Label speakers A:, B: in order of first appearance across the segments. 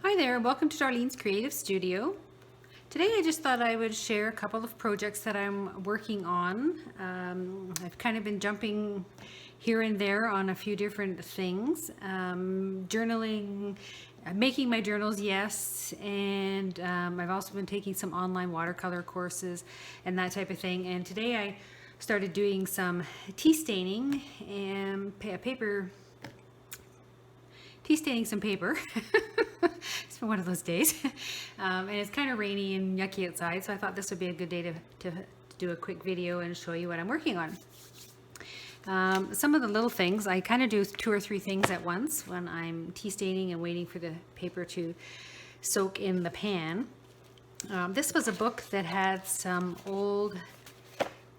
A: Hi there, welcome to Darlene's Creative Studio. Today I just thought I would share a couple of projects that I'm working on. I've kind of been jumping here and there on a few different things. Journaling, making my journals, yes, and I've also been taking some online watercolor courses and that type of thing. And today I started doing some tea staining and tea staining some paper. It's been one of those days. And it's kind of rainy and yucky outside, so I thought this would be a good day to do a quick video and show you what I'm working on. Some of the little things, I kind of do 2 or 3 things at once when I'm tea staining and waiting for the paper to soak in the pan. This was a book that had some old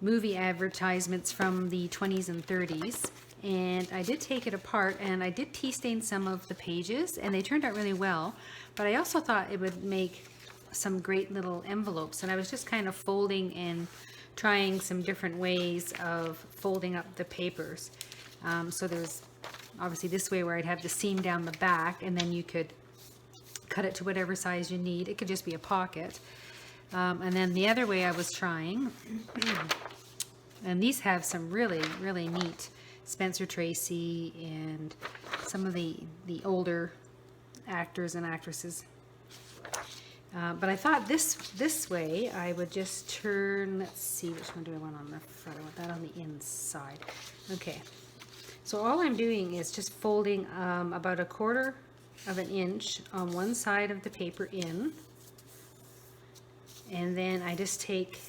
A: movie advertisements from the 20s and 30s. And I did take it apart and I did tea stain some of the pages and they turned out really well. But I also thought it would make some great little envelopes, and I was just kind of folding and trying some different ways of folding up the papers. So there's obviously this way where I'd have the seam down the back, and then you could cut it to whatever size you need. It could just be a pocket. And then the other way I was trying, and these have some really, really neat Spencer Tracy and some of the older actors and actresses. But I thought this way I would just turn, let's see, which one do I want on the front? I want that on the inside. Okay, so all I'm doing is just folding about 1/4 of an inch on one side of the paper in, and then I just take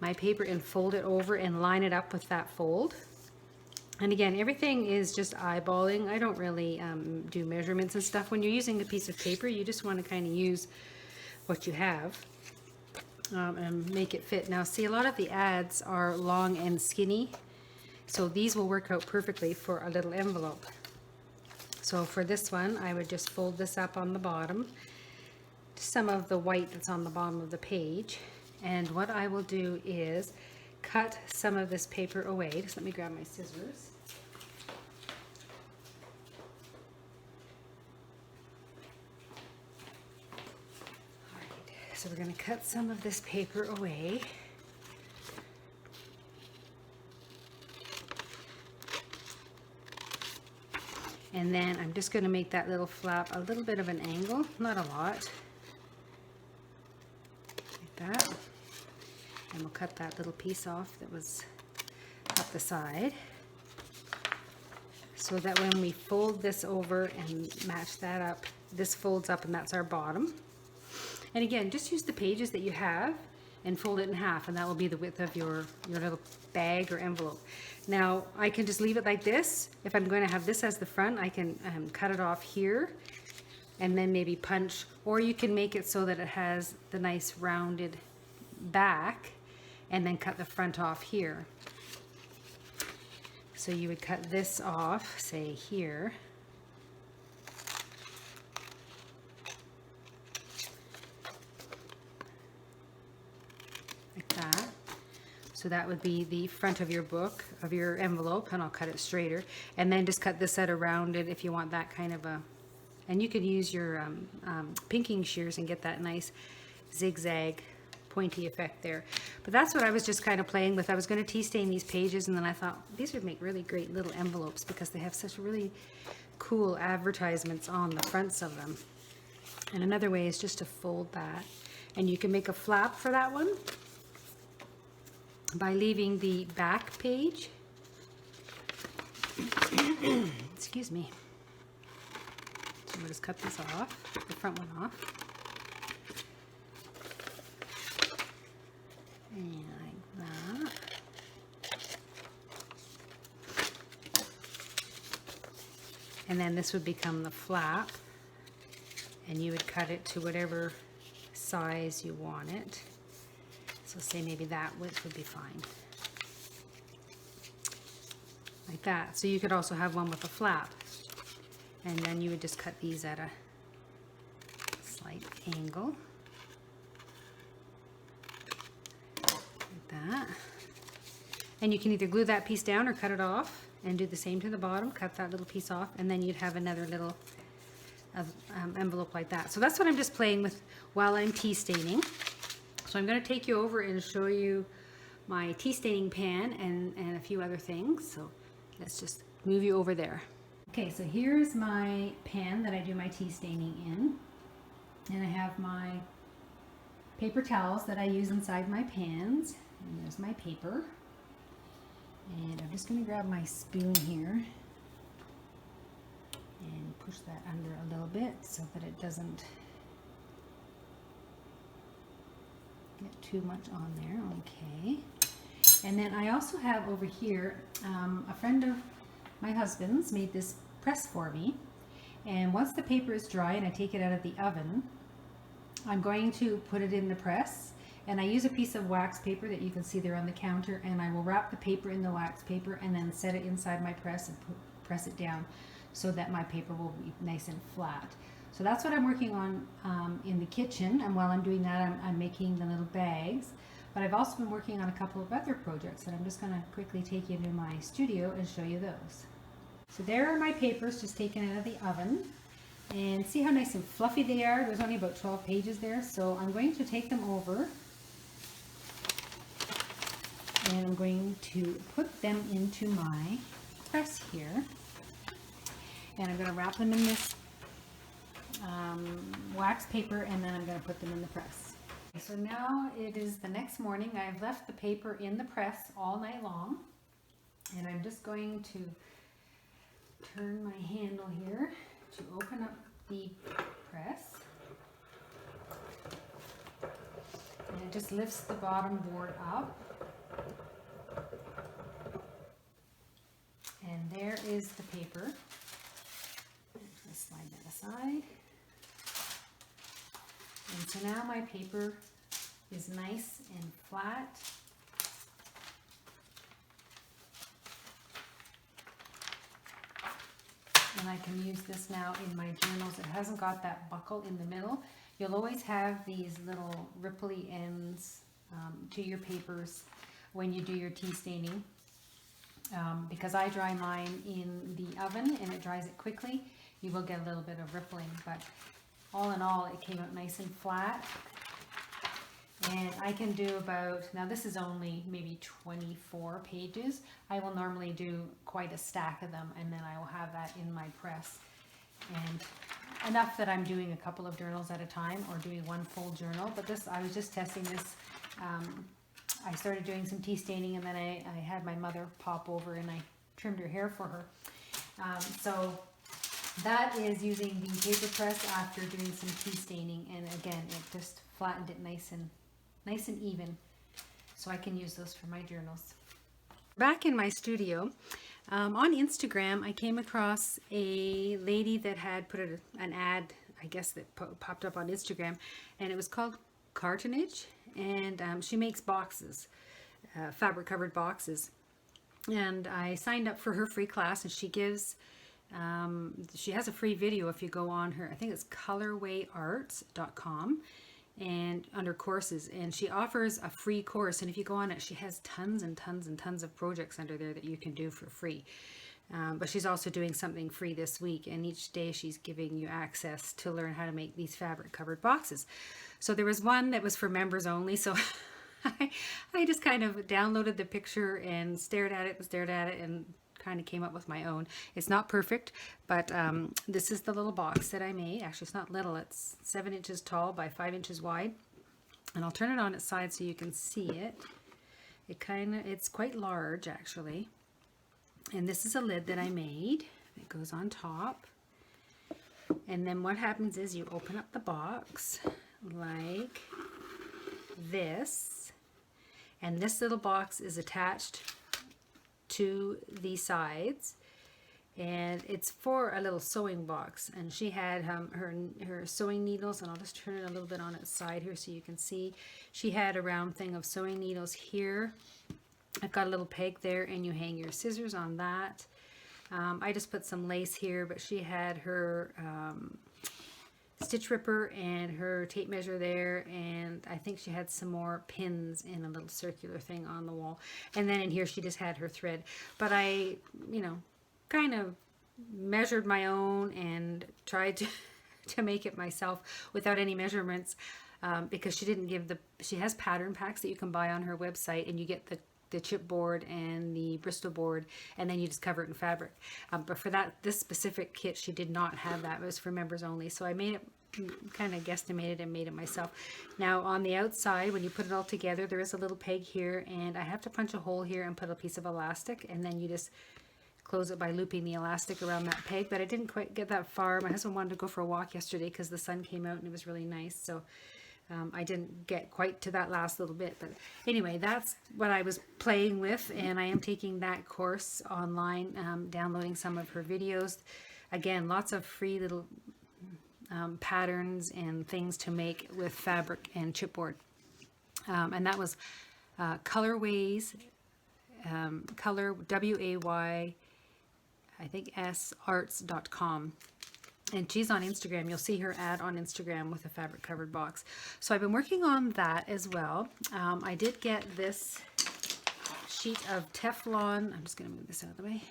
A: my paper and fold it over and line it up with that fold. And again, everything is just eyeballing. I don't really do measurements and stuff. When you're using a piece of paper, you just want to kind of use what you have and make it fit. Now, see, a lot of the ads are long and skinny, so these will work out perfectly for a little envelope. So for this one, I would just fold this up on the bottom, some of the white that's on the bottom of the page. And what I will do is cut some of this paper away. Just let me grab my scissors. All right, so we're going to cut some of this paper away. And then I'm just going to make that little flap a little bit of an angle, not a lot, like that. And we'll cut that little piece off that was up the side, so that when we fold this over and match that up, this folds up and that's our bottom. And again, just use the pages that you have and fold it in half, and that will be the width of your little bag or envelope. Now, I can just leave it like this. If I'm going to have this as the front, I can cut it off here and then maybe punch, or you can make it so that it has the nice rounded back and then cut the front off here. So you would cut this off, say here, like that. So that would be the front of your book, of your envelope, and I'll cut it straighter. And then just cut this at a rounded if you want that kind of a, and you could use your pinking shears and get that nice zigzag pointy effect there. But that's what I was just kind of playing with. I was going to tea stain these pages, and then I thought these would make really great little envelopes because they have such really cool advertisements on the fronts of them. And another way is just to fold that, and you can make a flap for that one by leaving the back page excuse me. So we'll just cut this off, the front one off. And like that. And then this would become the flap, and you would cut it to whatever size you want it. So say maybe that width would be fine. Like that. So you could also have one with a flap. And then you would just cut these at a slight angle. That. And you can either glue that piece down or cut it off and do the same to the bottom, cut that little piece off, and then you'd have another little envelope like that. So that's what I'm just playing with while I'm tea staining. So I'm going to take you over and show you my tea staining pan and a few other things. So let's just move you over there. Okay, so here's my pan that I do my tea staining in. And I have my paper towels that I use inside my pans. And there's my paper. And I'm just going to grab my spoon here and push that under a little bit so that it doesn't get too much on there. Okay. And then I also have over here, a friend of my husband's made this press for me. And once the paper is dry and I take it out of the oven, I'm going to put it in the press. And I use a piece of wax paper that you can see there on the counter, and I will wrap the paper in the wax paper and then set it inside my press and press it down so that my paper will be nice and flat. So that's what I'm working on in the kitchen, and while I'm doing that, I'm making the little bags. But I've also been working on a couple of other projects, and I'm just going to quickly take you into my studio and show you those. So there are my papers just taken out of the oven. And see how nice and fluffy they are? There's only about 12 pages there, so I'm going to take them over. And I'm going to put them into my press here. And I'm going to wrap them in this wax paper, and then I'm going to put them in the press. So now it is the next morning. I've left the paper in the press all night long. And I'm just going to turn my handle here to open up the press. And it just lifts the bottom board up. And there is the paper. I'm just going to slide that aside. And so now my paper is nice and flat. And I can use this now in my journals. It hasn't got that buckle in the middle. You'll always have these little ripply ends to your papers when you do your tea staining. Because I dry mine in the oven and it dries it quickly, you will get a little bit of rippling, but all in all it came out nice and flat. And I can do about, now this is only maybe 24 pages. I will normally do quite a stack of them, and then I will have that in my press. And enough that I'm doing a couple of journals at a time, or doing one full journal. But this, I was just testing this. I started doing some tea staining, and then I had my mother pop over and I trimmed her hair for her. So that is using the paper press after doing some tea staining, and again it just flattened it nice and even, so I can use those for my journals. Back in my studio, on Instagram I came across a lady that had put an ad, I guess, that popped up on Instagram, and it was called Cartonage. And she makes boxes, fabric covered boxes. And I signed up for her free class, and she gives, she has a free video if you go on her, I think it's colorwayarts.com, and under courses, and she offers a free course. And if you go on it, she has tons and tons and tons of projects under there that you can do for free. But she's also doing something free this week, and each day she's giving you access to learn how to make these fabric covered boxes. So there was one that was for members only, so I just kind of downloaded the picture and stared at it and kind of came up with my own. It's not perfect, but this is the little box that I made. Actually, it's not little, it's 7 inches tall by 5 inches wide. And I'll turn it on its side so you can see it. It's quite large, actually. And this is a lid that I made. It goes on top. And then what happens is you open up the box like this. And this little box is attached to the sides. And it's for a little sewing box. And she had her sewing needles, and I'll just turn it a little bit on its side here so you can see. She had a round thing of sewing needles here. I've got a little peg there, and you hang your scissors on that. I just put some lace here, but she had her stitch ripper and her tape measure there, and I think she had some more pins in a little circular thing on the wall. And then in here she just had her thread. But I, kind of measured my own and tried to to make it myself without any measurements, because she has pattern packs that you can buy on her website, and you get the chipboard and the Bristol board, and then you just cover it in fabric. But for this specific kit, she did not have that. It was for members only. So I made it, kind of guesstimated and made it myself. Now on the outside, when you put it all together, there is a little peg here, and I have to punch a hole here and put a piece of elastic, and then you just close it by looping the elastic around that peg. But I didn't quite get that far. My husband wanted to go for a walk yesterday because the sun came out and it was really nice. So I didn't get quite to that last little bit, but anyway, that's what I was playing with, and I am taking that course online, downloading some of her videos. Again, lots of free little patterns and things to make with fabric and chipboard. And that was Colorways, color, W-A-Y, I think sarts.com. And she's on Instagram. You'll see her ad on Instagram with a fabric covered box. So I've been working on that as well. I did get this sheet of Teflon. I'm just going to move this out of the way.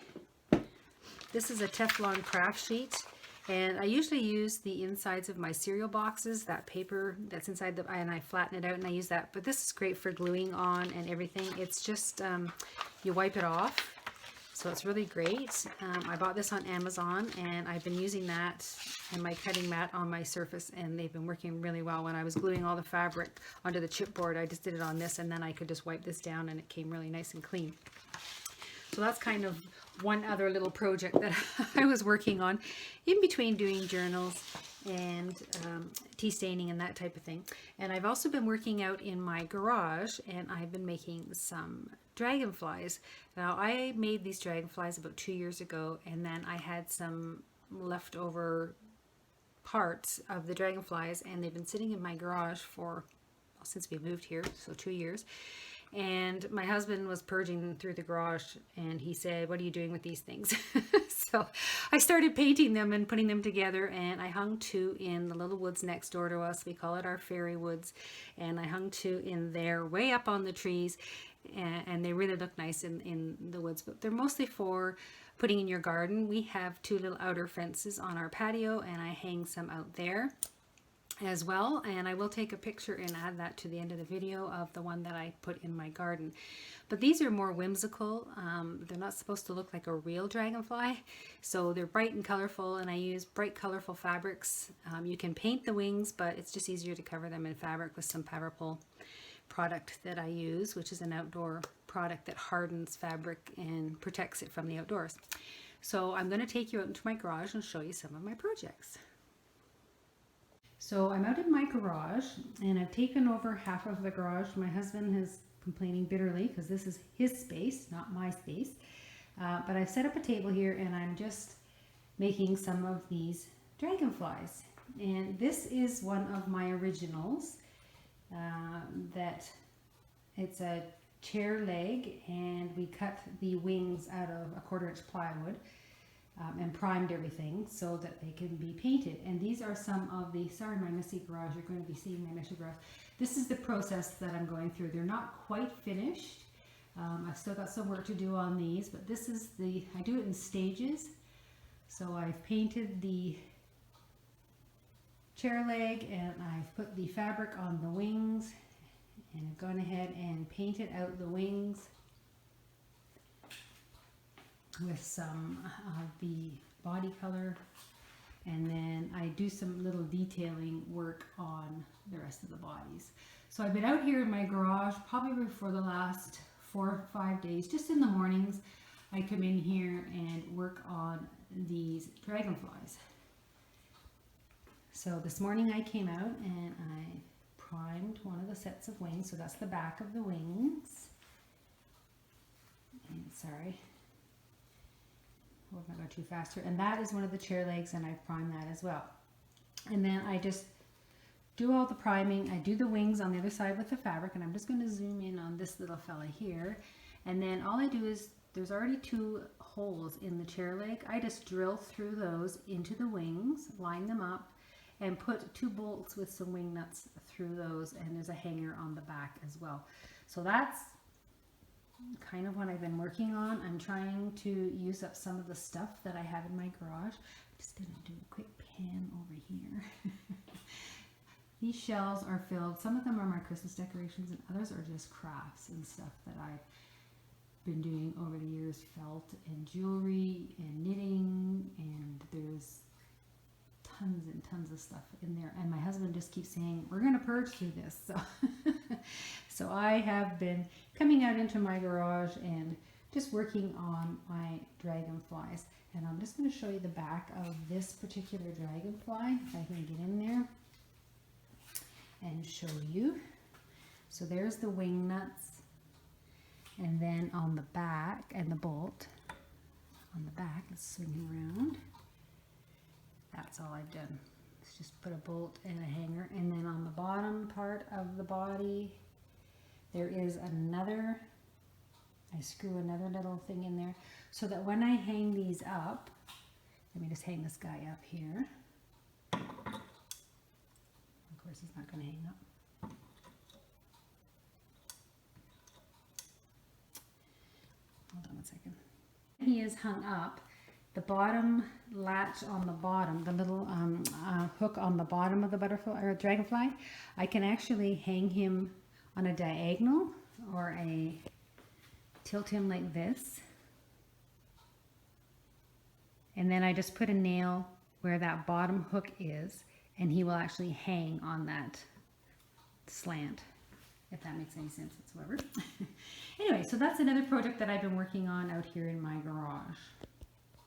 A: This is a Teflon craft sheet. And I usually use the insides of my cereal boxes, that paper that's inside and I flatten it out and I use that. But this is great for gluing on and everything. It's just, you wipe it off. So it's really great. I bought this on Amazon, and I've been using that and my cutting mat on my surface, and they've been working really well. When I was gluing all the fabric onto the chipboard, I just did it on this, and then I could just wipe this down and it came really nice and clean. So that's kind of one other little project that I was working on in between doing journals and tea staining and that type of thing. And I've also been working out in my garage, and I've been making some dragonflies. Now I made these dragonflies about 2 years ago, and then I had some leftover parts of the dragonflies, and they've been sitting in my garage for, well, since we moved here, so 2 years. And my husband was purging through the garage, and he said, "What are you doing with these things?" So I started painting them and putting them together, and I hung 2 in the little woods next door to us. We call it our fairy woods. And I hung 2 in there way up on the trees, and they really look nice in the woods. But they're mostly for putting in your garden. We have 2 little outer fences on our patio, and I hang some out there as well, and I will take a picture and add that to the end of the video of the one that I put in my garden. But these are more whimsical. They're not supposed to look like a real dragonfly, so they're bright and colorful, and I use bright colorful fabrics. You can paint the wings, but it's just easier to cover them in fabric with some Powerpole product that I use, which is an outdoor product that hardens fabric and protects it from the outdoors. So I'm going to take you out into my garage and show you some of my projects. So I'm out in my garage, and I've taken over half of the garage. My husband is complaining bitterly because this is his space, not my space. But I've set up a table here, and I'm just making some of these dragonflies. And this is one of my originals. That it's a chair leg, and we cut the wings out of a 1/4-inch plywood. And primed everything so that they can be painted. And these are some of the, sorry my messy garage, you're going to be seeing my messy garage. This is the process that I'm going through. They're not quite finished. I've still got some work to do on these, but this is I do it in stages. So I've painted the chair leg, and I've put the fabric on the wings, and I've gone ahead and painted out the wings with some of the body color, and then I do some little detailing work on the rest of the bodies. So I've been out here in my garage probably for the last 4 or 5 days. Just in the mornings I come in here and work on these dragonflies. So this morning I came out and I primed one of the sets of wings. So that's the back of the wings, and sorry, if I go too fast here. And that is one of the chair legs, and I've primed that as well. And then I just do all the priming. I do the wings on the other side with the fabric, and I'm just going to zoom in on this little fella here. And then all I do is, there's already 2 holes in the chair leg. I just drill through those into the wings, line them up, and put 2 bolts with some wing nuts through those, and there's a hanger on the back as well. So that's kind of what I've been working on. I'm trying to use up some of the stuff that I have in my garage. I'm just going to do a quick pan over here. These shells are filled, some of them are my Christmas decorations and others are just crafts and stuff that I've been doing over the years, felt and jewelry and knitting, and there's tons and tons of stuff in there. And my husband just keeps saying, we're going to purge through this. So, so I have been coming out into my garage and just working on my dragonflies. And I'm just going to show you the back of this particular dragonfly, if I can get in there and show you. So there's the wing nuts. And then on the back, and the bolt on the back, let's swing it around. That's all I've done. Let's just put a bolt and a hanger. And then on the bottom part of the body, there is another, I screw another little thing in there so that when I hang these up, let me just hang this guy up here. Of course, he's not going to hang up. Hold on one second. He is hung up. The bottom latch on the bottom, the little hook on the bottom of the butterfly or dragonfly, I can actually hang him on a diagonal or tilt him like this. And then I just put a nail where that bottom hook is, and he will actually hang on that slant, if that makes any sense whatsoever. Anyway, so that's another project that I've been working on out here in my garage.